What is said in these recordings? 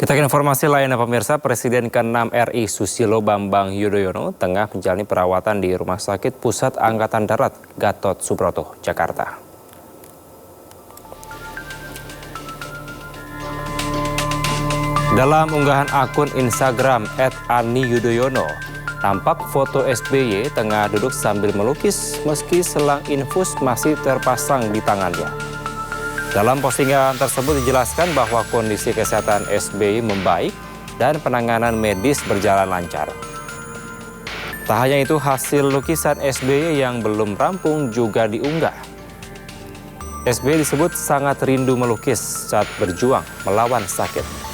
Kita ke informasi lainnya pemirsa, Presiden ke-6 RI Susilo Bambang Yudhoyono tengah menjalani perawatan di Rumah Sakit Pusat Angkatan Darat Gatot Subroto, Jakarta. Dalam unggahan akun Instagram @ani_yudhoyono, tampak foto SBY tengah duduk sambil melukis meski selang infus masih terpasang di tangannya. Dalam postingan tersebut dijelaskan bahwa kondisi kesehatan SBY membaik dan penanganan medis berjalan lancar. Tak hanya itu, hasil lukisan SBY yang belum rampung juga diunggah. SBY disebut sangat rindu melukis saat berjuang melawan sakit.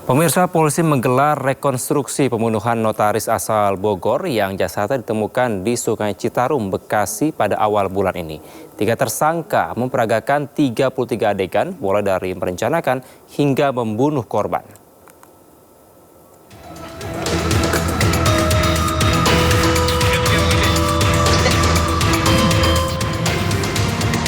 Pemirsa, polisi menggelar rekonstruksi pembunuhan notaris asal Bogor yang jasadnya ditemukan di Sungai Citarum, Bekasi pada awal bulan ini. 3 tersangka memperagakan 33 adegan, mulai dari merencanakan hingga membunuh korban.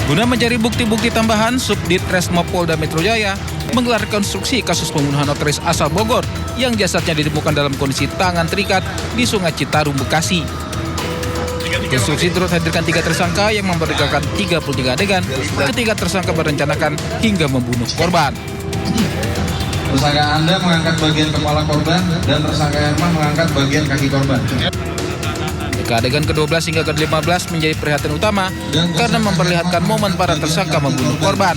Guna mencari bukti-bukti tambahan, Subdit Resmo Polda Metro Jaya menggelar rekonstruksi kasus pembunuhan notaris asal Bogor yang jasadnya ditemukan dalam kondisi tangan terikat di Sungai Citarum, Bekasi. Rekonstruksi turut hadirkan 3 tersangka yang memperagakan 33 adegan. Ketiga tersangka berencanakan hingga membunuh korban. Tersangka Anda mengangkat bagian kepala korban dan tersangka Herman mengangkat bagian kaki korban. Adegan ke-12 hingga ke-15 menjadi perhatian utama karena memperlihatkan momen para tersangka membunuh korban.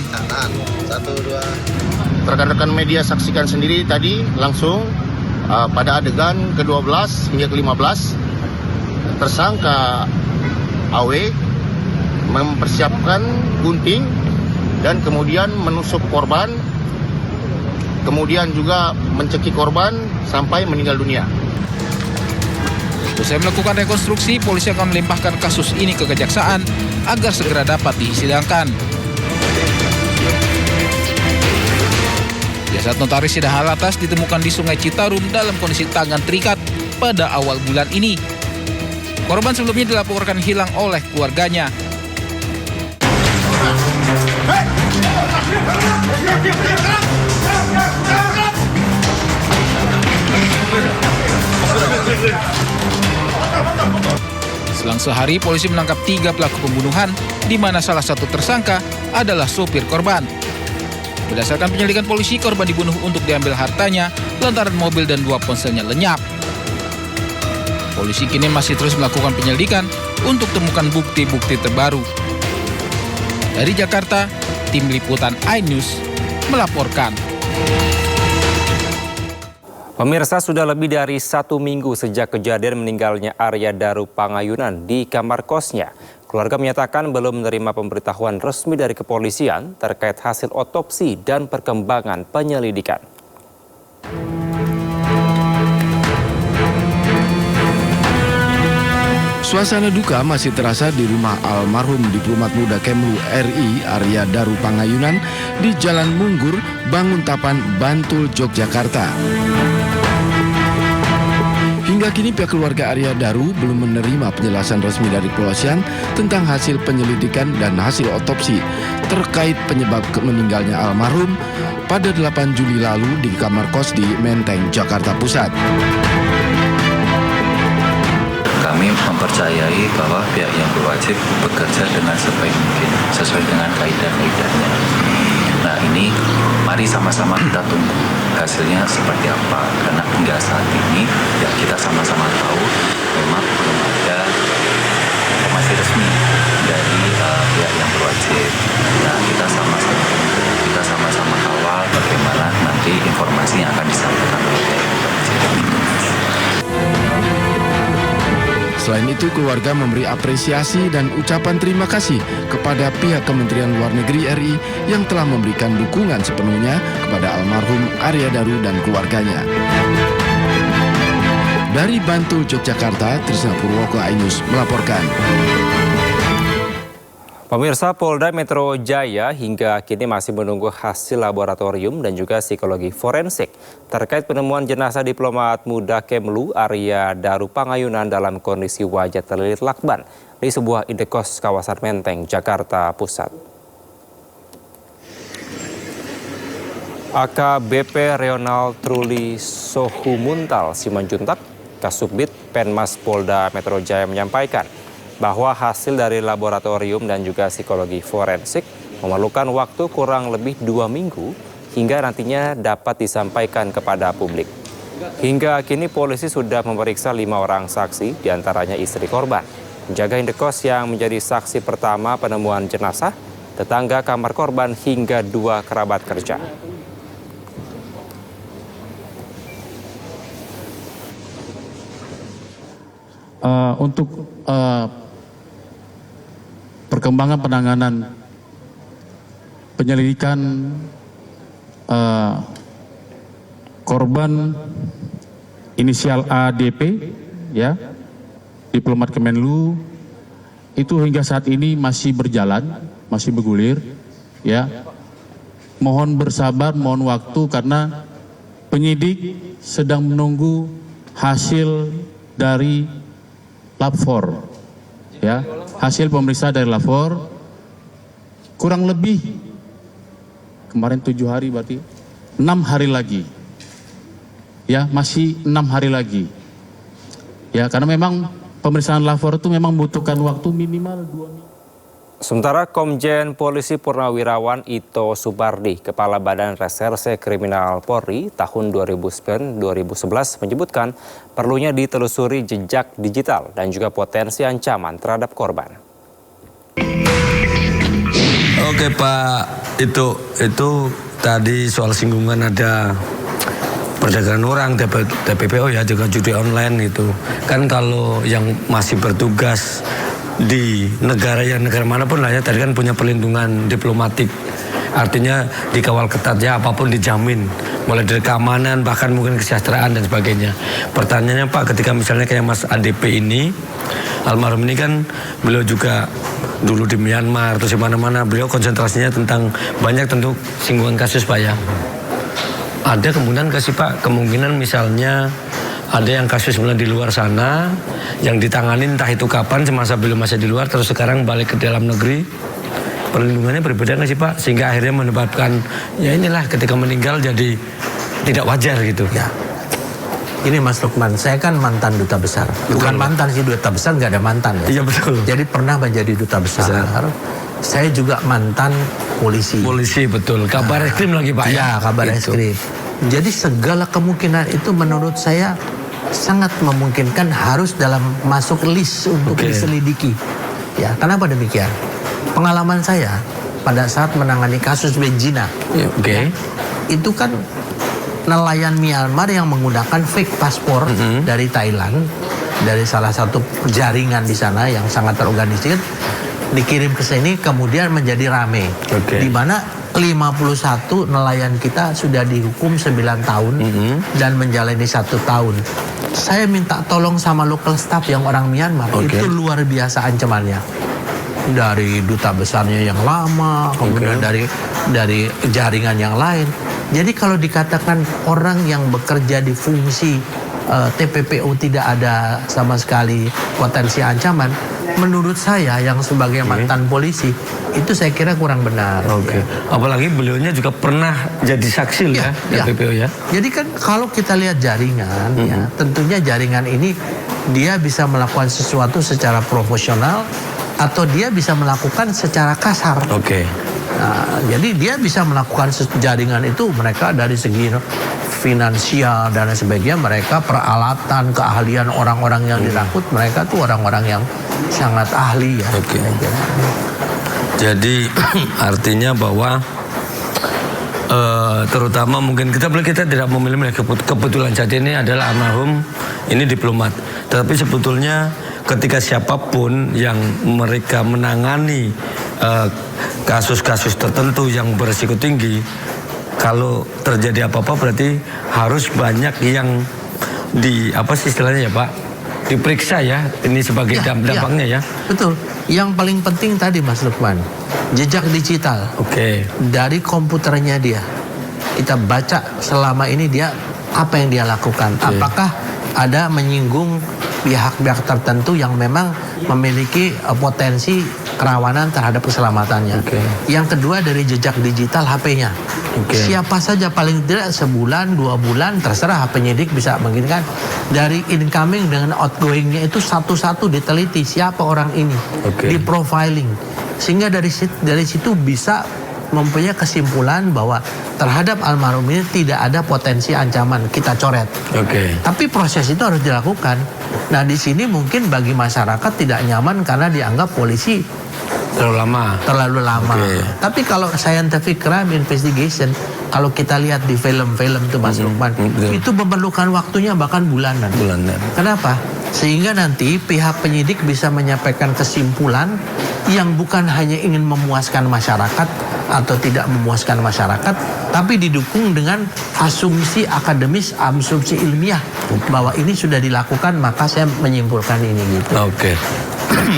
Rekan-rekan media saksikan sendiri tadi langsung pada adegan ke-12 hingga ke-15 tersangka AW mempersiapkan gunting dan kemudian menusuk korban, kemudian juga mencekik korban sampai meninggal dunia. Usai melakukan rekonstruksi, polisi akan melimpahkan kasus ini ke kejaksaan agar segera dapat disidangkan. Jasad notaris Sidahal Atas ditemukan di Sungai Citarum dalam kondisi tangan terikat pada awal bulan ini. Korban sebelumnya dilaporkan hilang oleh keluarganya. Selang sehari, polisi menangkap 3 pelaku pembunuhan, di mana salah satu tersangka adalah sopir korban. Berdasarkan penyelidikan polisi, korban dibunuh untuk diambil hartanya lantaran mobil dan 2 ponselnya lenyap. Polisi kini masih terus melakukan penyelidikan untuk temukan bukti-bukti terbaru. Dari Jakarta, tim liputan iNews melaporkan. Pemirsa, sudah lebih dari 1 minggu sejak kejadian meninggalnya Arya Daru Pangayunan di kamar kosnya. Keluarga menyatakan belum menerima pemberitahuan resmi dari kepolisian terkait hasil otopsi dan perkembangan penyelidikan. Suasana duka masih terasa di rumah almarhum diplomat muda Kemlu RI Arya Daru Pangayunan di Jalan Munggur, Banguntapan, Bantul, Yogyakarta. Hingga kini pihak keluarga Arya Daru belum menerima penjelasan resmi dari kepolisian tentang hasil penyelidikan dan hasil otopsi terkait penyebab meninggalnya almarhum pada 8 Juli lalu di kamar kos di Menteng, Jakarta Pusat. Kami mempercayai bahwa pihak yang berwajib bekerja dengan sebaik mungkin, sesuai dengan kaidah-kaidahnya. Nah ini, mari sama-sama kita tunggu hasilnya seperti apa. Karena hingga saat ini, ya kita sama-sama tahu memang belum ada informasi resmi dari pihak yang berwajib. Nah kita sama-sama tunggu, kita sama-sama kawal bagaimana nanti informasi yang akan disampaikan oleh pihak yang berwajib. Selain itu, keluarga memberi apresiasi dan ucapan terima kasih kepada pihak Kementerian Luar Negeri RI yang telah memberikan dukungan sepenuhnya kepada almarhum Arya Daru dan keluarganya. Dari Bantul, Yogyakarta, Trisna Purwoko, iNews melaporkan. Pemirsa, Polda Metro Jaya hingga kini masih menunggu hasil laboratorium dan juga psikologi forensik terkait penemuan jenazah diplomat muda Kemlu Arya Daru Pangayunan dalam kondisi wajah terlilit lakban di sebuah indekos kawasan Menteng, Jakarta Pusat. AKBP Reonald Truli Sohumuntal Simanjuntak, Kasubdit Penmas Polda Metro Jaya menyampaikan bahwa hasil dari laboratorium dan juga psikologi forensik memerlukan waktu kurang lebih 2 minggu hingga nantinya dapat disampaikan kepada publik. Hingga kini polisi sudah memeriksa 5 orang saksi, diantaranya istri korban, penjaga indekos yang menjadi saksi pertama penemuan jenazah, tetangga kamar korban hingga 2 kerabat kerja. Untuk perkembangan penanganan penyelidikan korban inisial ADP, ya, diplomat Kemenlu, itu hingga saat ini masih berjalan, masih bergulir, ya. Mohon bersabar, mohon waktu karena penyidik sedang menunggu hasil dari Lab 4, ya, hasil pemeriksaan dari Lab 4 kurang lebih kemarin 7 hari, berarti 6 hari lagi, ya, masih 6 hari lagi, ya, karena memang pemeriksaan Lab 4 itu memang membutuhkan waktu minimal 2 minggu. Sementara Komjen Polisi Purnawirawan Ito Supardi, Kepala Badan Reserse Kriminal Polri tahun 2009-2011 menyebutkan perlunya ditelusuri jejak digital dan juga potensi ancaman terhadap korban. Oke Pak, itu tadi soal singgungan ada perdagangan orang, TPPO ya, juga judi online itu. Kan kalau yang masih bertugas di negara manapun lah ya, tadi kan punya perlindungan diplomatik. Artinya dikawal ketat ya, apapun dijamin. Mulai dari keamanan, bahkan mungkin kesejahteraan dan sebagainya. Pertanyaannya Pak, ketika misalnya kayak Mas ADP ini, almarhum ini kan beliau juga dulu di Myanmar, terus di mana-mana, beliau konsentrasinya tentang banyak tentu singgungan kasus Pak ya. Ada kemungkinan nggak sih Pak, kemungkinan misalnya ada yang kasus mulai di luar sana, yang ditangani entah itu kapan, semasa beliau masih di luar, terus sekarang balik ke dalam negeri. Perlindungannya berbeda nggak sih Pak? Sehingga akhirnya menyebabkan, ya inilah ketika meninggal jadi tidak wajar gitu. Ya. Ini Mas Lukman, saya kan mantan duta besar. Bukan mantan sih, duta besar nggak ada mantan ya. Iya betul. Jadi pernah menjadi duta besar. Saya juga mantan polisi. Polisi betul, kabar eskrim lagi Pak ya? Kabar eskrim. Jadi segala kemungkinan itu menurut saya sangat memungkinkan harus dalam masuk list untuk diselidiki. Ya, kenapa demikian? Pengalaman saya pada saat menangani kasus Benjina, itu kan nelayan Myanmar yang menggunakan fake paspor dari Thailand, dari salah satu jaringan di sana yang sangat terorganisir, dikirim ke sini kemudian menjadi rame. Di mana 51 nelayan kita sudah dihukum 9 tahun dan menjalani 1 tahun. Saya minta tolong sama local staff yang orang Myanmar, itu luar biasa ancamannya. Dari duta besarnya yang lama, kemudian dari jaringan yang lain. Jadi kalau dikatakan orang yang bekerja di fungsi TPPO tidak ada sama sekali potensi ancaman, menurut saya yang sebagai mantan polisi itu saya kira kurang benar. Apalagi beliaunya juga pernah jadi saksi ya, TPPO ya. Jadi kan kalau kita lihat jaringan, ya, tentunya jaringan ini dia bisa melakukan sesuatu secara profesional atau dia bisa melakukan secara kasar. Nah, jadi dia bisa melakukan jaringan itu, mereka dari segi finansial dan sebagainya, mereka peralatan, keahlian orang-orang yang dirangkut, mereka tuh orang-orang yang sangat ahli ya. Jadi artinya bahwa terutama mungkin kita tidak memilih kebetulan saja ini adalah almarhum ini diplomat, tetapi sebetulnya ketika siapapun yang mereka menangani kasus-kasus tertentu yang berisiko tinggi, kalau terjadi apa-apa berarti harus banyak yang apa sih istilahnya ya Pak, diperiksa ya, ini sebagai dampaknya ya. Betul. Yang paling penting tadi Mas Lukman, jejak digital. Oke. Dari komputernya dia. Kita baca selama ini dia apa yang dia lakukan. Apakah ada menyinggung pihak-pihak tertentu yang memang memiliki potensi kerawanan terhadap keselamatannya. Yang kedua dari jejak digital HP-nya. Siapa saja paling tidak sebulan, 2 bulan, terserah penyidik bisa menginginkan dari incoming dengan outgoing-nya itu satu-satu diteliti siapa orang ini, di profiling, sehingga dari situ bisa mempunyai kesimpulan bahwa terhadap almarhum ini tidak ada potensi ancaman, kita coret. Tapi proses itu harus dilakukan. Nah di sini mungkin bagi masyarakat tidak nyaman karena dianggap polisi terlalu lama. Tapi kalau scientific crime investigation, kalau kita lihat di film-film itu Mas Lukman, itu memerlukan waktunya bahkan bulanan. Kenapa? Sehingga nanti pihak penyidik bisa menyampaikan kesimpulan yang bukan hanya ingin memuaskan masyarakat atau tidak memuaskan masyarakat, tapi didukung dengan asumsi akademis, asumsi ilmiah bahwa ini sudah dilakukan, maka saya menyimpulkan ini gitu.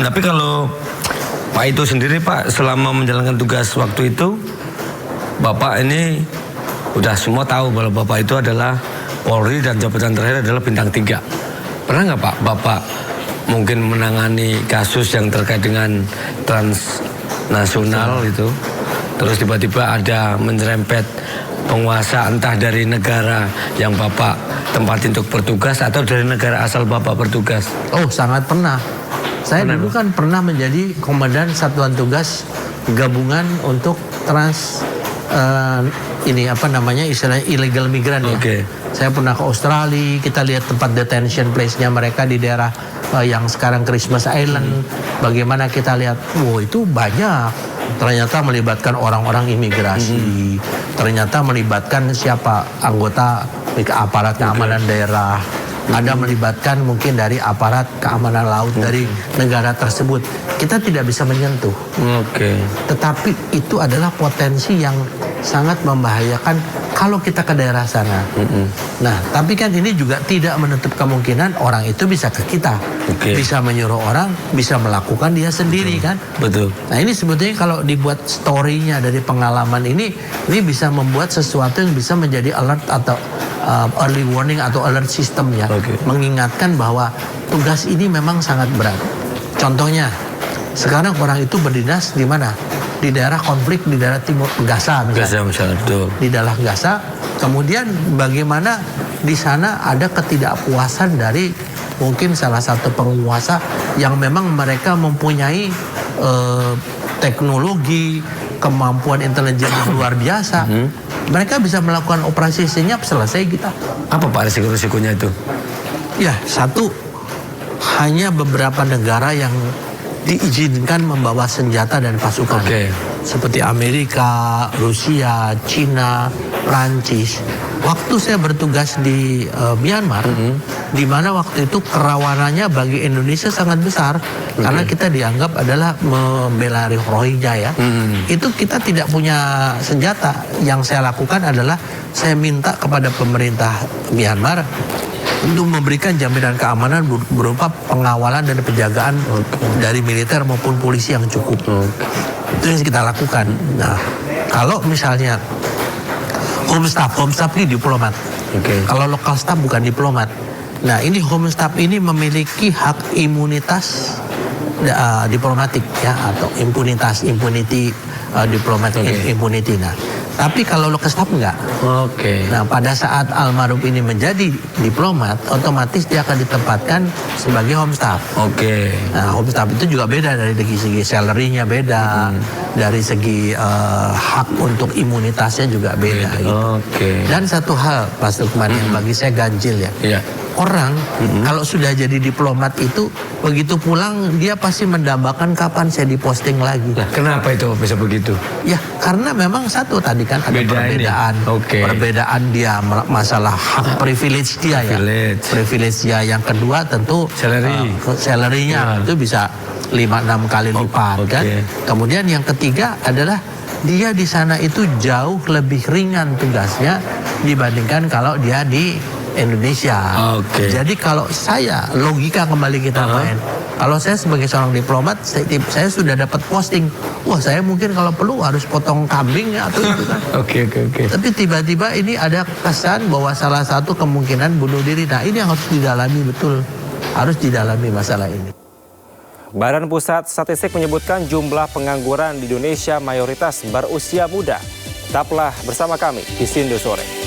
Tapi kalau Pak itu sendiri Pak, selama menjalankan tugas waktu itu, Bapak ini udah semua tahu bahwa Bapak itu adalah Polri dan jabatan terakhir adalah bintang 3. Pernah nggak Pak, Bapak mungkin menangani kasus yang terkait dengan transnasional itu, terus tiba-tiba ada menyerempet penguasa entah dari negara yang Bapak tempat untuk bertugas atau dari negara asal Bapak bertugas? Oh, sangat pernah. Saya dulu kan pernah menjadi komandan satuan tugas gabungan untuk istilahnya illegal migran ya. Saya pernah ke Australia, kita lihat tempat detention place-nya mereka di daerah yang sekarang Christmas Island. Bagaimana kita lihat, itu banyak. Ternyata melibatkan orang-orang imigrasi, ternyata melibatkan siapa anggota aparat keamanan daerah, ada melibatkan mungkin dari aparat keamanan laut dari negara tersebut. Kita tidak bisa menyentuh. Tetapi itu adalah potensi yang sangat membahayakan kalau kita ke daerah sana. Nah, tapi kan ini juga tidak menutup kemungkinan orang itu bisa ke kita. Bisa menyuruh orang, bisa melakukan dia sendiri kan. Nah, ini sebetulnya kalau dibuat story-nya dari pengalaman ini bisa membuat sesuatu yang bisa menjadi alert atau early warning atau alert system ya. Mengingatkan bahwa tugas ini memang sangat berat. Contohnya, sekarang orang itu berdinas di mana? Di daerah konflik di daerah timur Gaza misalnya. Di daerah Gaza, kemudian bagaimana di sana ada ketidakpuasan dari mungkin salah satu penguasa yang memang mereka mempunyai teknologi, kemampuan intelijen yang luar biasa. Mereka bisa melakukan operasi senyap, selesai kita. Apa Pak risiko-risikonya itu? Ya, satu, hanya beberapa negara yang diizinkan membawa senjata dan pasukan. Seperti Amerika, Rusia, Cina, Prancis. Waktu saya bertugas di Myanmar, di mana waktu itu kerawanannya bagi Indonesia sangat besar, karena kita dianggap adalah membela Rohingya ya. Itu kita tidak punya senjata. Yang saya lakukan adalah saya minta kepada pemerintah Myanmar untuk memberikan jaminan keamanan berupa pengawalan dan penjagaan dari militer maupun polisi yang cukup. Itu yang kita lakukan. Nah, kalau misalnya home staff ini diplomat. Kalau local staff bukan diplomat. Nah, ini home staff ini memiliki hak imunitas diplomatik ya, atau immunity diplomatic immunity. Nah, tapi kalau local staff enggak. Nah, pada saat almarhum ini menjadi diplomat, otomatis dia akan ditempatkan sebagai home staff. Nah, home staff itu juga beda dari segi salary-nya beda, dari segi hak untuk imunitasnya juga beda. Dan satu hal, Pak Lukman, yang bagi saya ganjil ya. Orang kalau sudah jadi diplomat itu begitu pulang dia pasti mendambakan kapan saya diposting lagi. Kenapa itu bisa begitu? Ya karena memang satu tadi kan ada perbedaan. Perbedaan dia masalah hak privilege dia ya. Privilege dia. Yang kedua tentu salary-nya itu bisa 5-6 kali lipat kan. Kemudian yang ketiga adalah dia di sana itu jauh lebih ringan tugasnya dibandingkan kalau dia di Indonesia. Jadi kalau saya, logika kembali kita main. Kalau saya sebagai seorang diplomat, saya sudah dapat posting. Wah, saya mungkin kalau perlu harus potong kambing ya, atau itu kan. Oke. Tapi tiba-tiba ini ada kesan bahwa salah satu kemungkinan bunuh diri. Nah, ini yang harus didalami betul. Harus didalami masalah ini. Badan Pusat Statistik menyebutkan jumlah pengangguran di Indonesia mayoritas berusia muda. Tetaplah bersama kami di Sindo Sore.